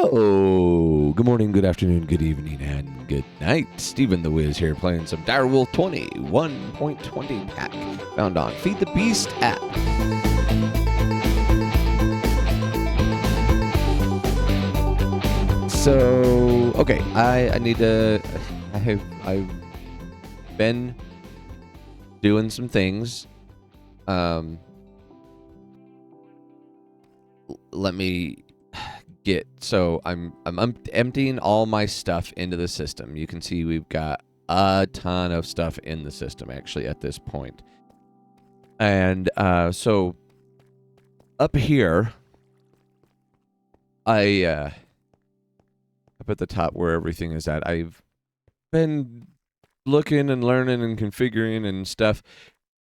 Hello, good morning, good afternoon, good evening, and good night. Steven the Wiz here playing some Direwolf20 1.20 pack found on Feed the Beast app. So, okay, I've been doing some things. Let me I'm emptying all my stuff into the system. You can see we've got a ton of stuff in the system actually at this point. And so up here, up at the top where everything is at, I've been looking and learning and configuring and stuff,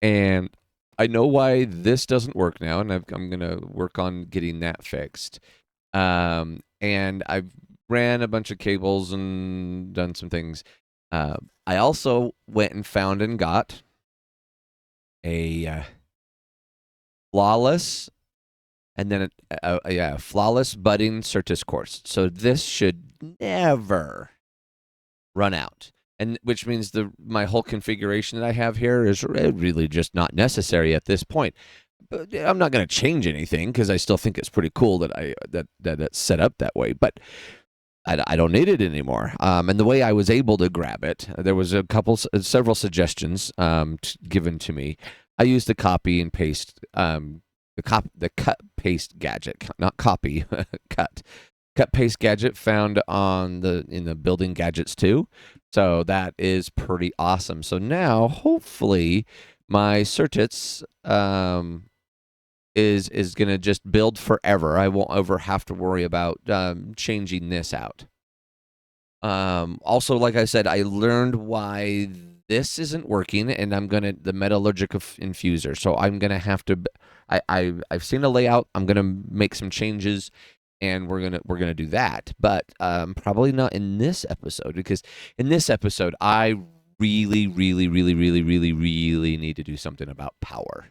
and I know why this doesn't work now, and I'm gonna work on getting that fixed. And I've ran a bunch of cables and done some things. I also went and found and got a flawless, and then a flawless budding Certus Quartz. So this should never run out, and which means my whole configuration that I have here is really just not necessary at this point. But I'm not going to change anything because I still think it's pretty cool that it's set up that way. But I don't need it anymore. And the way I was able to grab it, there was several suggestions given to me. I used the copy and paste, the cut paste gadget, not copy, cut paste gadget found in the building gadgets too. So that is pretty awesome. So now hopefully my Certus is going to just build forever. I won't ever have to worry about changing this out. Also, like I said, I learned why this isn't working, and the metallurgic infuser. So I'm gonna have to. I've seen a layout. I'm gonna make some changes, and we're gonna do that. But probably not in this episode, because in this episode I really need to do something about power.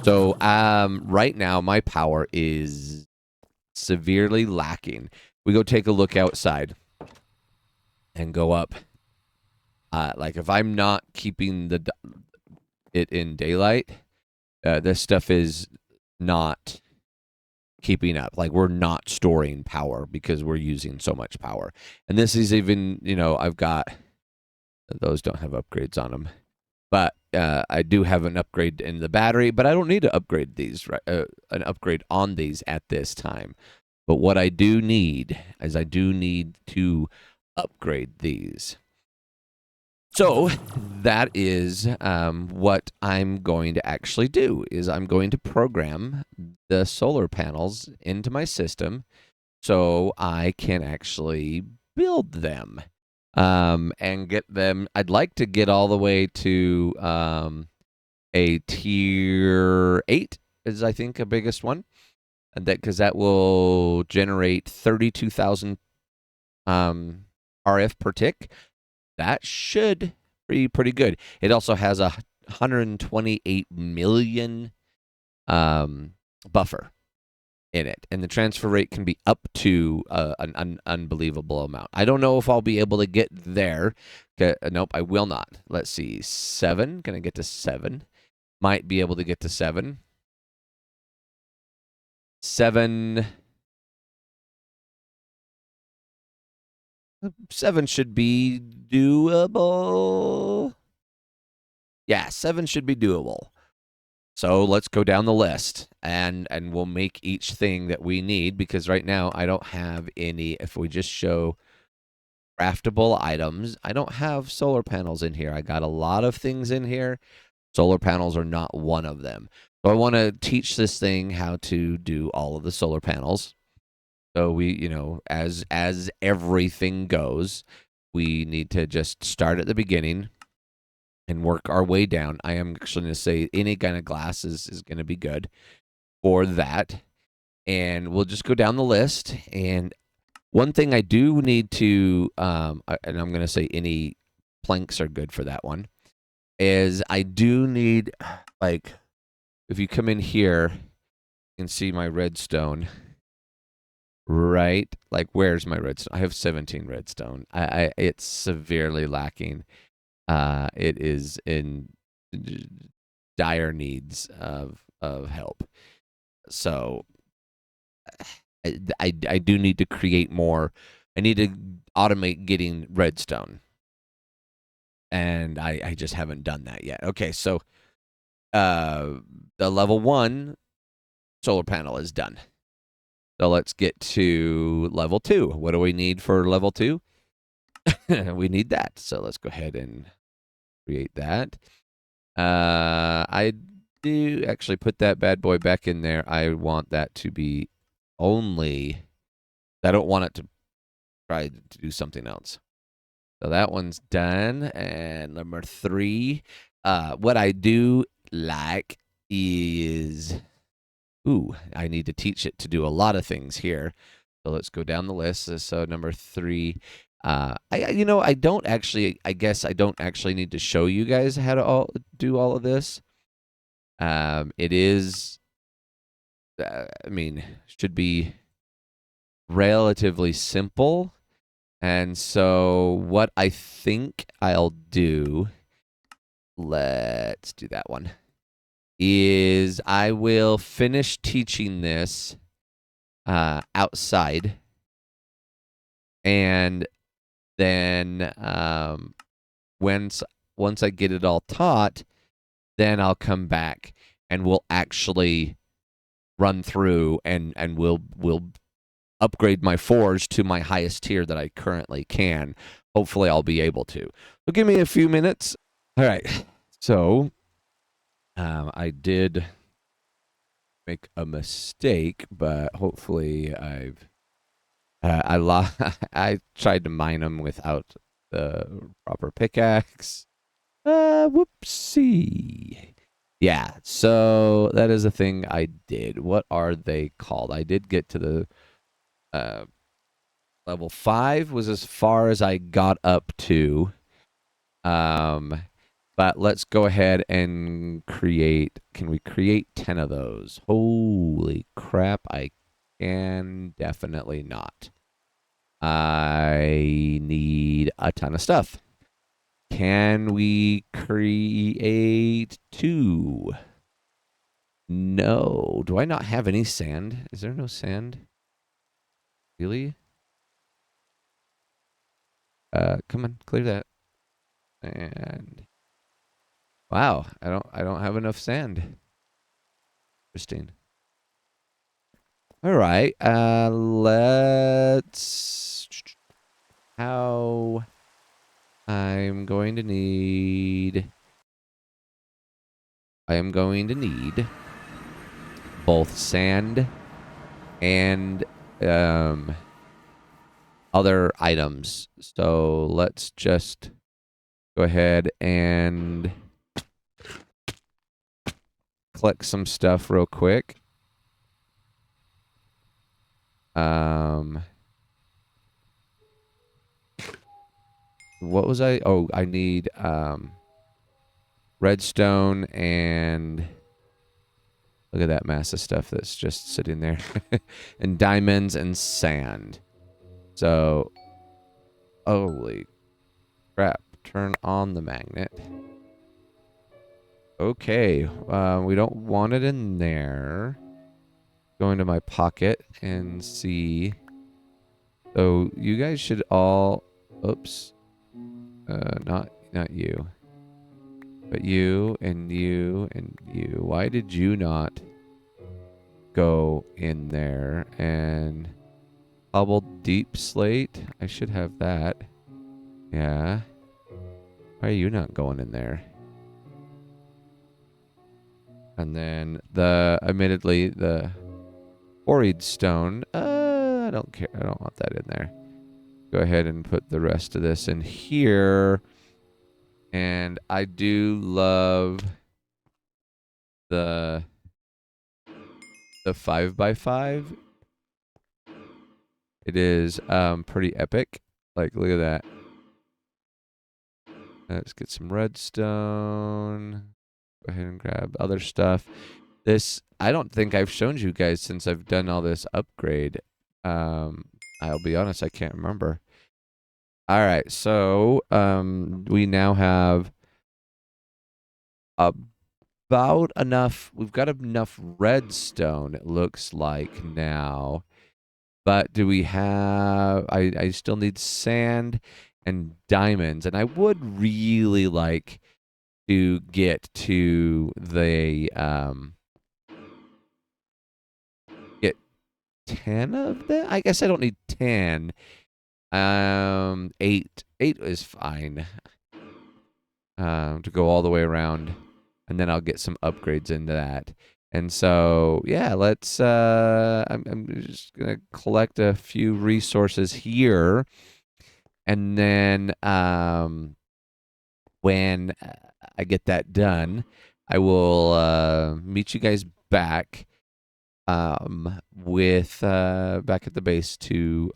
So right now my power is severely lacking. We go take a look outside and go up. Like if I'm not keeping it in daylight, this stuff is not keeping up. Like we're not storing power because we're using so much power. And this is even, I've got, those don't have upgrades on them. But I do have an upgrade in the battery, but I don't need to upgrade these, an upgrade on these at this time. But what I do need is to upgrade these. So that is what I'm going to actually do, is I'm going to program the solar panels into my system so I can actually build them. And get them. I'd like to get all the way to a tier 8 is, I think, a biggest one, and because that will generate 32,000 RF per tick. That should be pretty good. It also has a 128 million buffer in it, and the transfer rate can be up to an unbelievable amount. I don't know if I'll be able to get there. Nope, I will not. Let's see, 7. Can I get to 7? Might be able to get to 7. 7 should be doable. Yeah, 7 should be doable. So let's go down the list, and we'll make each thing that we need, because right now I don't have any. If we just show craftable items, I don't have solar panels in here. I got a lot of things in here. Solar panels are not one of them. So I want to teach this thing how to do all of the solar panels. So we, as everything goes, we need to just start at the beginning and work our way down. I am actually going to say any kind of glass is going to be good for that. And we'll just go down the list. And one thing I do need to, and I'm going to say any planks are good for that one, is I do need, like, if you come in here, you can see my redstone right? Like, where's my redstone? I have 17 redstone. It's severely lacking. It is in dire needs of help. So I do need to create more. I need to automate getting redstone, and I just haven't done that yet. Okay, so the level 1 solar panel is done. So let's get to level 2. What do we need for level 2? We need that. So let's go ahead and create that. I do actually put that bad boy back in there. I want that to be only. I don't want it to try to do something else. So that one's done. And number 3, what I do like is, I need to teach it to do a lot of things here. So let's go down the list. So number 3, I don't actually. I guess I don't actually need to show you guys how to do all of this. It is. Should be relatively simple. And so what I think I'll do, let's do that one, is I will finish teaching this outside. And then once I get it all taught, then I'll come back and we'll actually run through and we'll upgrade my forge to my highest tier that I currently can. Hopefully I'll be able to. So give me a few minutes. All right. So I did make a mistake, but hopefully I tried to mine them without the proper pickaxe. Whoopsie. Yeah, so that is a thing I did. What are they called? I did get to the level 5 was as far as I got up to. But let's go ahead and create. Can we create 10 of those? Holy crap, I can definitely not. I need a ton of stuff. Can we create 2? No. Do I not have any sand? Is there no sand? Really? Come on, clear that. And wow, I don't have enough sand. Interesting. All right. Let's. How I'm going to need. I am going to need both sand and other items. So let's just go ahead and collect some stuff real quick. What was I? Oh, I need redstone and look at that mass of stuff that's just sitting there. And diamonds and sand. So, holy crap. Turn on the magnet. Okay. We don't want it in there. Go into my pocket and see. So, you guys should all... Oops. Not you. But you and you and you. Why did you not go in there? And cobbled deep slate. I should have that. Yeah. Why are you not going in there? And then admittedly, the quarried stone. I don't care. I don't want that in there. Go ahead and put the rest of this in here. And I do love the 5x5. It is pretty epic. Like, look at that. Let's get some redstone. Go ahead and grab other stuff. This, I don't think I've shown you guys since I've done all this upgrade. I'll be honest, I can't remember. All right, so we now have about enough. We've got enough redstone, it looks like now. But do we have... I still need sand and diamonds. And I would really like to get to the... get 10 of them? I guess I don't need 10. 8. 8 is fine. To go all the way around. And then I'll get some upgrades into that. And so, yeah, let's, I'm just going to collect a few resources here. And then, when I get that done, I will, meet you guys back, with, back at the base to,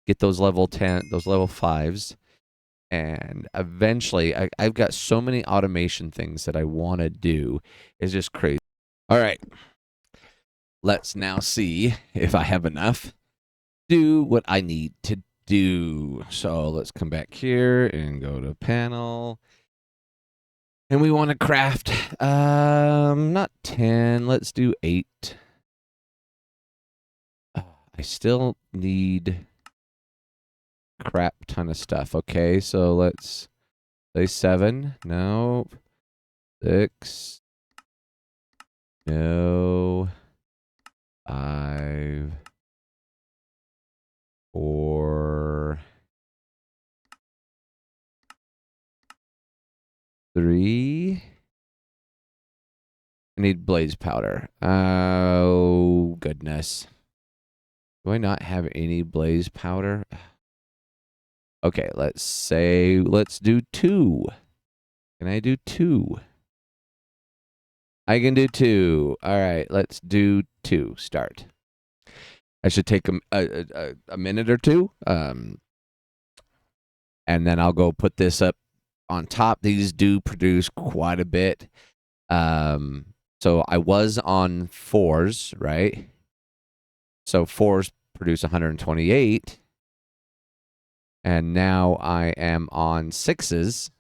get those level 10, those level 5s. And eventually, I've got so many automation things that I want to do. It's just crazy. All right. Let's now see if I have enough. Do what I need to do. So let's come back here and go to panel. And we want to craft, not 10. Let's do 8. I still need crap ton of stuff. Okay, so let's say 7. No. 6. No. 5. 4. 3. I need blaze powder. Oh, goodness. Do I not have any blaze powder? Okay, let's do 2. Can I do 2? I can do 2. All right, let's do 2. Start. I should take a minute or two, and then I'll go put this up on top. These do produce quite a bit. So I was on 4s, right? So 4s produce 128. And now I am on 6s,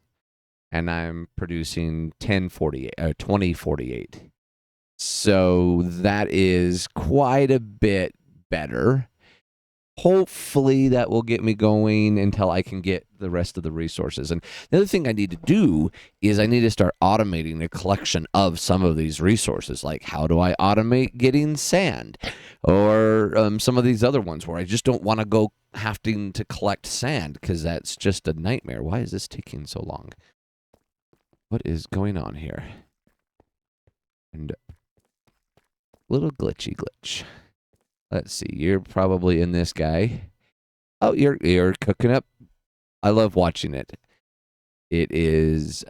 and I'm producing 2048. So that is quite a bit better. Hopefully that will get me going until I can get the rest of the resources. And the other thing I need to do is I need to start automating the collection of some of these resources. Like, how do I automate getting sand? Or some of these other ones where I just don't want to go having to collect sand because that's just a nightmare. Why is this taking so long? What is going on here? And little glitch. Let's see. You're probably in this guy. Oh, you're cooking up. I love watching it. It is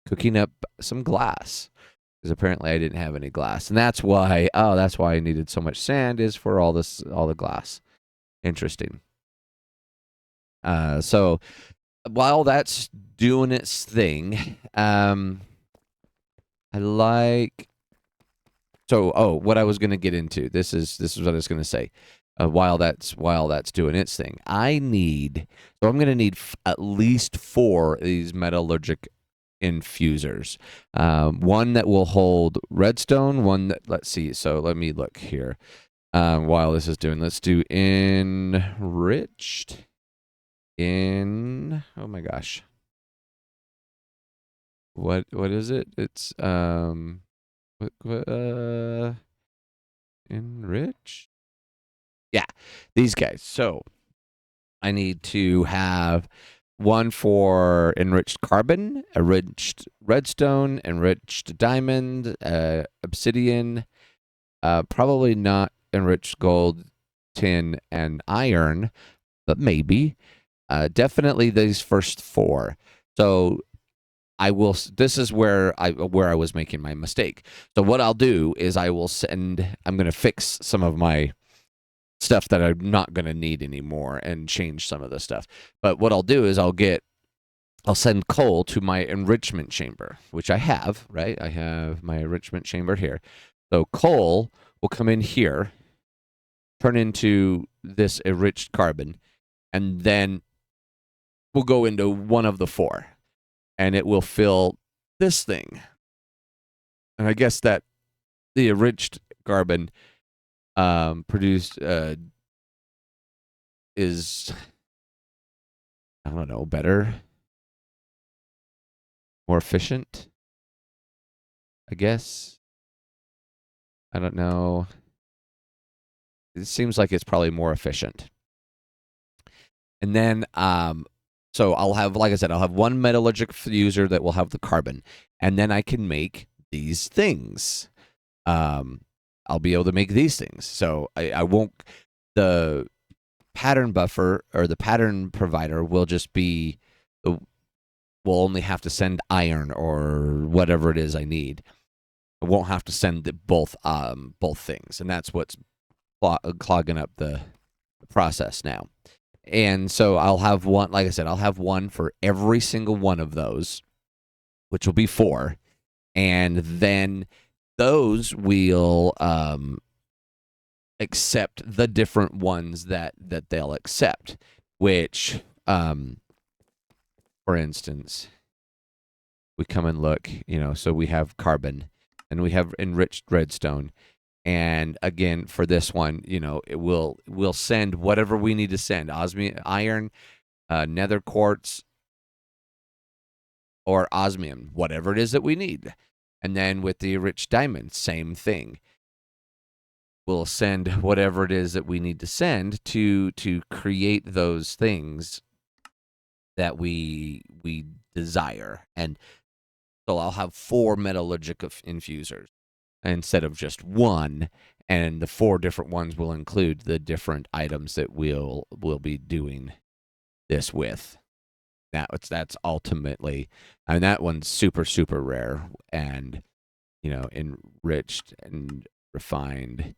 cooking up some glass. Because apparently I didn't have any glass. And that's why I needed so much sand, is for all the glass. Interesting. So while that's doing its thing, I like... So, what I was going to get into, this is what I was going to say. While that's doing its thing, I'm going to need at least 4 of these metallurgic infusers. One that will hold redstone, one that, let's see, so let me look here. While this is doing, let's do enriched oh my gosh. What is it? It's, enrich? Yeah, these guys. So I need to have one for enriched carbon, enriched redstone, enriched diamond, obsidian, probably not enriched gold, tin, and iron, but maybe. Definitely these first 4. So this is where I was making my mistake. So what I'll do is I'm going to fix some of my stuff that I'm not going to need anymore and change some of the stuff. But what I'll do is I'll send coal to my enrichment chamber, which I have, right? I have my enrichment chamber here. So coal will come in here, turn into this enriched carbon, and then we'll go into one of the four, and it will fill this thing. And I guess that the enriched carbon produced is, I don't know, better, more efficient, I guess. I don't know. It seems like it's probably more efficient. And then, so I'll have, like I said, I'll have one metallurgic fuser that will have the carbon, and then I can make these things. I'll be able to make these things. So I won't, the pattern buffer or the pattern provider will just be, we'll only have to send iron or whatever it is I need. I won't have to send both things, and that's what's clogging up the process now. And so I'll have one, like I said, I'll have one for every single one of those, which will be 4. And then those will accept the different ones that they'll accept, which, for instance, we come and look, so we have carbon and we have enriched redstone. And again, for this one, we'll send whatever we need to send: iron, nether quartz, or osmium, whatever it is that we need. And then with the enriched diamond, same thing. We'll send whatever it is that we need to send to create those things that we desire. And so I'll have 4 metallurgic infusers instead of just one, and the 4 different ones will include the different items that we'll be doing this with. That's ultimately, I mean, that one's super, super rare and, enriched and refined.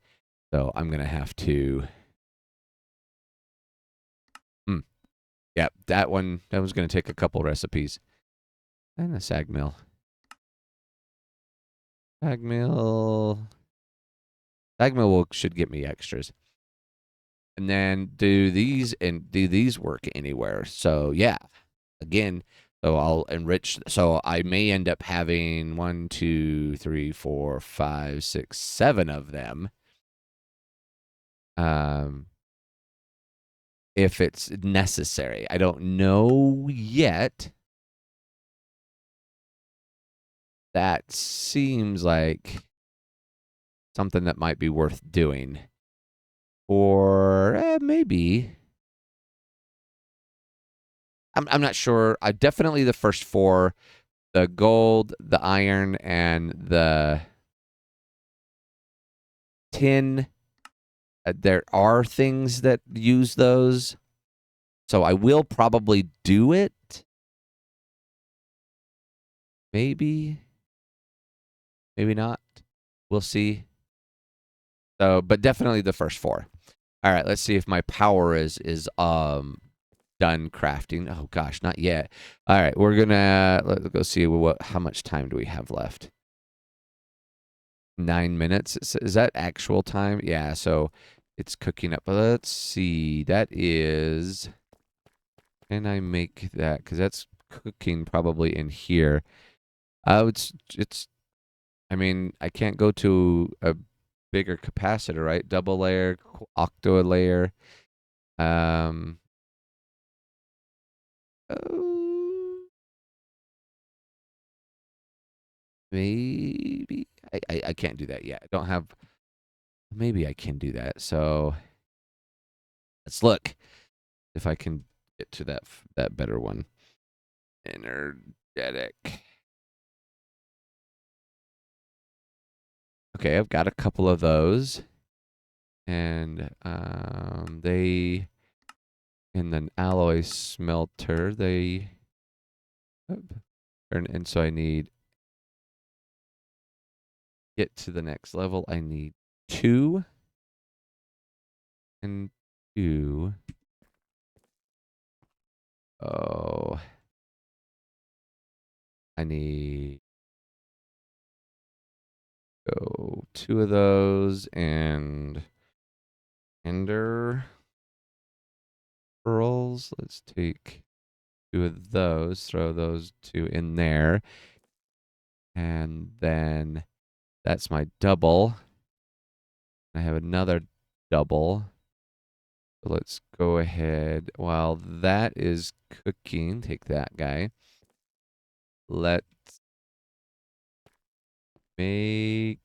So I'm going to have to, yeah, that was going to take a couple recipes. And a sag mill. Sag mill should get me extras. And then do these work anywhere? So yeah, again, so I'll enrich. So I may end up having 1, 2, 3, 4, 5, 6, 7 of them. If it's necessary, I don't know yet. That seems like something that might be worth doing. Or maybe. I'm not sure. Definitely the first 4, the gold, the iron, and the tin. There are things that use those. So I will probably do it. Maybe. Maybe not. We'll see. So, but definitely the first 4. All right, let's see if my power is done crafting. Oh gosh, not yet. All right, let's go see how much time do we have left. 9 minutes. Is that actual time? Yeah, so it's cooking up. Let's see. That is, can I make that? Because that's cooking probably in here. It's. I mean, I can't go to a bigger capacitor, right? Double layer, octo layer. Oh, maybe I can't do that yet. I don't have. Maybe I can do that. So let's look if I can get to that better one. Energetic. Okay, I've got a couple of those, and they in an alloy smelter and so I need get to the next level. I need 2 and 2. Oh, I need 2 of those and Ender pearls. Let's take 2 of those, throw those 2 in there. And then that's my double. I have another double. So let's go ahead. While that is cooking, take that guy. Let's make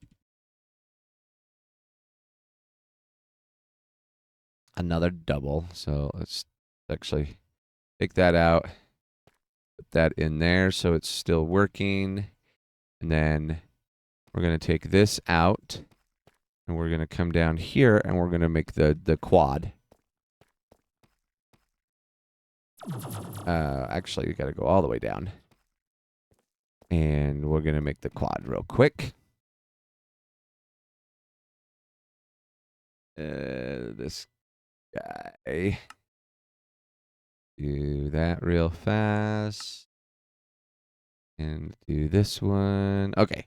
another double. So let's actually take that out. Put that in there so it's still working. And then we're going to take this out. And we're going to come down here and we're going to make the quad. Actually, you got to go all the way down. And we're going to make the quad real quick. This guy. Do that real fast. And do this one. Okay.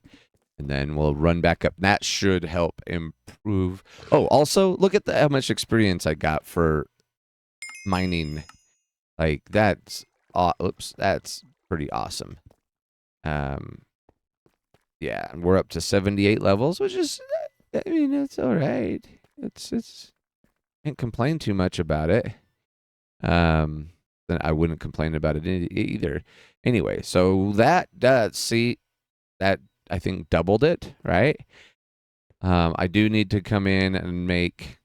And then we'll run back up. That should help improve. Oh, also, look at how much experience I got for mining. Like, that's... oops, that's pretty awesome. Yeah, and we're up to 78 levels, which is... I mean, it's all right. It's... Can't complain too much about it. Then I wouldn't complain about it either. Anyway, so that does... See, that... I think doubled it, right? I do need to come in and make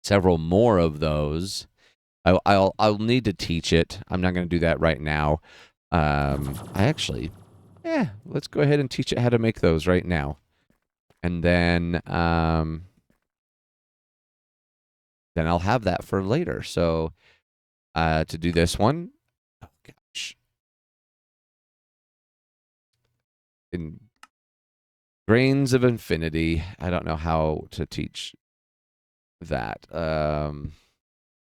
several more of those. I'll need to teach it. I'm not going to do that right now. Let's go ahead and teach it how to make those right now. And then I'll have that for later. So to do this one, oh gosh. In Grains of Infinity. I don't know how to teach that. How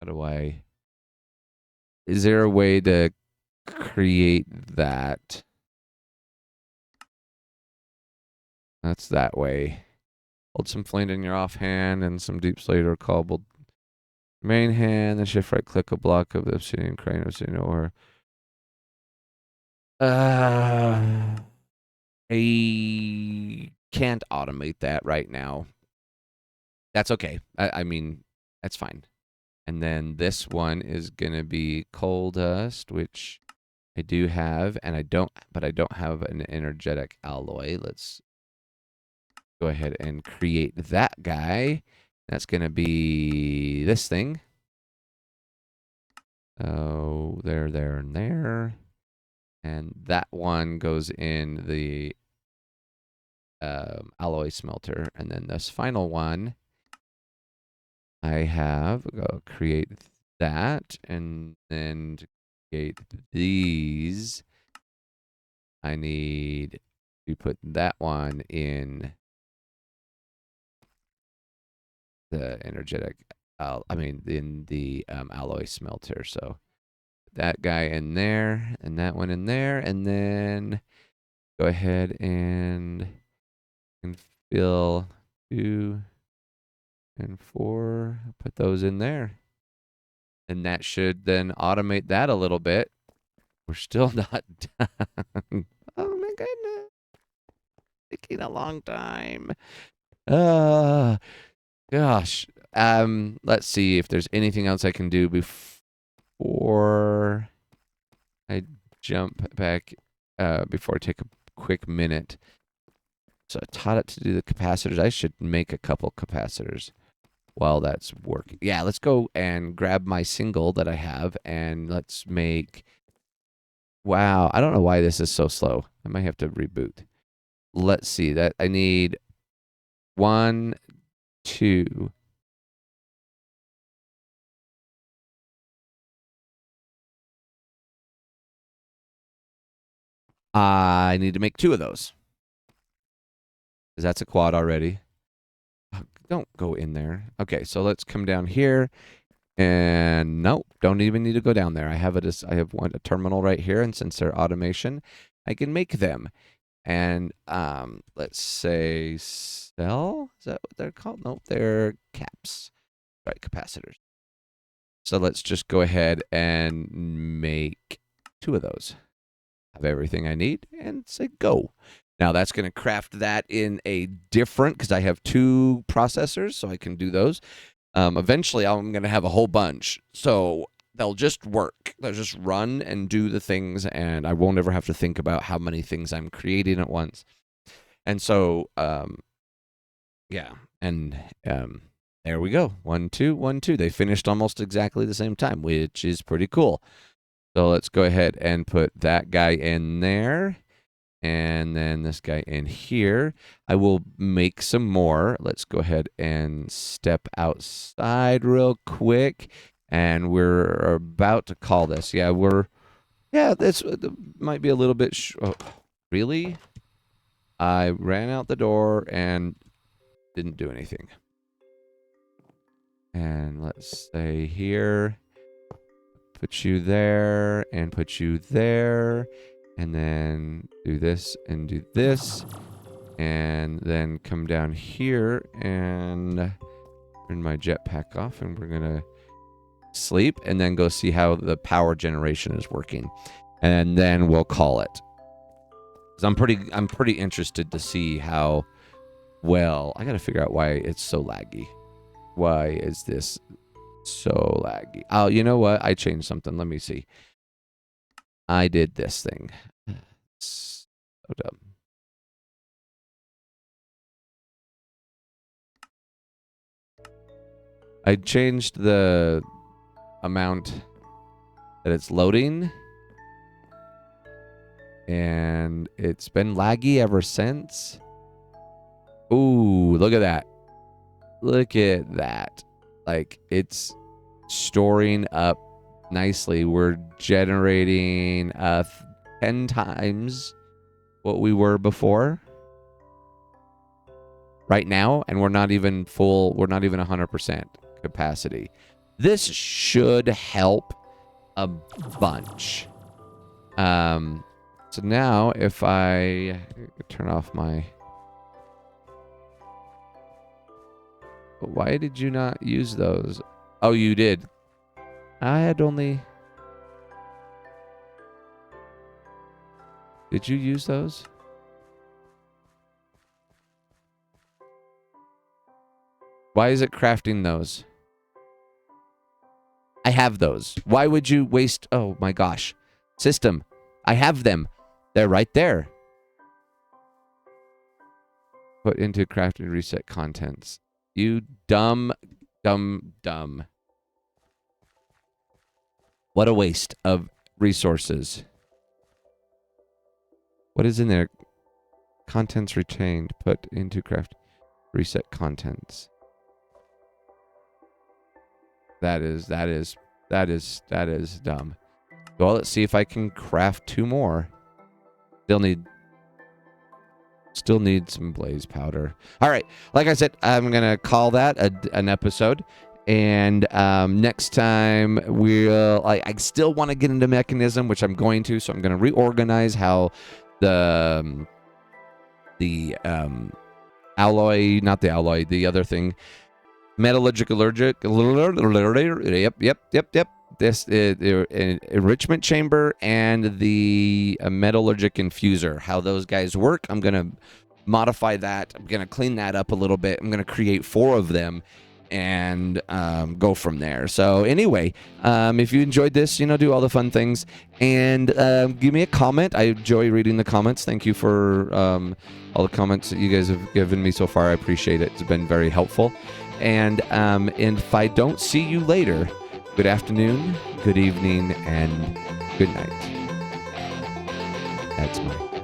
do I... Is there a way to create that? That's that way. Hold some flint in your offhand and some deep slate or cobbled main hand. Then shift right click a block of the obsidian crane obsidian ore. I can't automate that right now. That's okay. I mean, that's fine. And then this one is gonna be coal dust, which I do have, and I don't have an energetic alloy. Let's go ahead and create that guy. That's gonna be this thing. Oh, there, and there. And that one goes in the alloy smelter. And then this final one, I have create that, and then to create these, I need to put that one in the energetic. In the alloy smelter. So that guy in there, and that one in there, and then go ahead and fill 2 and 4. Put those in there, and that should then automate that a little bit. We're still not done. Oh my goodness, taking a long time. Gosh. Let's see if there's anything else I can do before I jump back, before I take a quick minute. So I taught it to do the capacitors. I should make a couple capacitors while that's working. Yeah, let's go and grab my single that I have, and let's make... Wow, I don't know why this is so slow. I might have to reboot. Let's see. That I need 1, 2... I need to make 2 of those. Because that's a quad already. Oh, don't go in there. Okay, so let's come down here. And nope, don't even need to go down there. I have a terminal right here, and since they're automation, I can make them. and let's say cell. Is that what they're called? Nope, they're caps. Right, capacitors. So let's just go ahead and make 2 of those. Have everything I need and say go. Now that's going to craft that in a different, because I have 2 processors, so I can do those. Eventually, I'm going to have a whole bunch, so they'll just work. They'll just run and do the things, and I won't ever have to think about how many things I'm creating at once. And so, yeah, and there we go. 1, 2, 1, 2. They finished almost exactly the same time, which is pretty cool. So let's go ahead and put that guy in there. And then this guy in here. I will make some more. Let's go ahead and step outside real quick. And we're about to call this. Yeah, this might be a little bit... oh, really? I ran out the door and didn't do anything. And let's say here, put you there, and put you there, and then do this, and do this, and then come down here, and turn my jetpack off, and we're gonna sleep, and then go see how the power generation is working. And then we'll call it. 'Cause I'm pretty interested to see how well... I gotta figure out why it's so laggy. Why is this so laggy? Oh, you know what? I changed something. Let me see. I did this thing. So dumb. I changed the amount that it's loading. And it's been laggy ever since. Ooh, look at that. Look at that. Like, it's storing up nicely. We're generating 10 times what we were before right now, and we're not even full. We're not even 100% capacity. This should help a bunch. So now if I turn off my... Why did you not use those? Oh, you did. I had only... Did you use those? Why is it crafting those? I have those. Why would you waste... Oh my gosh. System. I have them. They're right there. Put into craft and reset contents. You dumb. What a waste of resources. What is in there? Contents retained. Put into craft. Reset contents. That is dumb. Well, let's see if I can craft 2 more. Still need some blaze powder. All right. Like I said, I'm going to call that an episode. And next time we'll... I still want to get into mechanism, which I'm going to. So I'm going to reorganize how the alloy... Not the alloy. The other thing. Metallurgic. Yep. This enrichment chamber and the metallurgic infuser, how those guys work. I'm gonna modify that. I'm gonna clean that up a little bit. I'm gonna create 4 of them and go from there. So anyway, if you enjoyed this, do all the fun things and give me a comment. I enjoy reading the comments. Thank you for all the comments that you guys have given me so far. I appreciate it. It's been very helpful. And if I don't see you later, good afternoon, good evening, and good night. That's mine.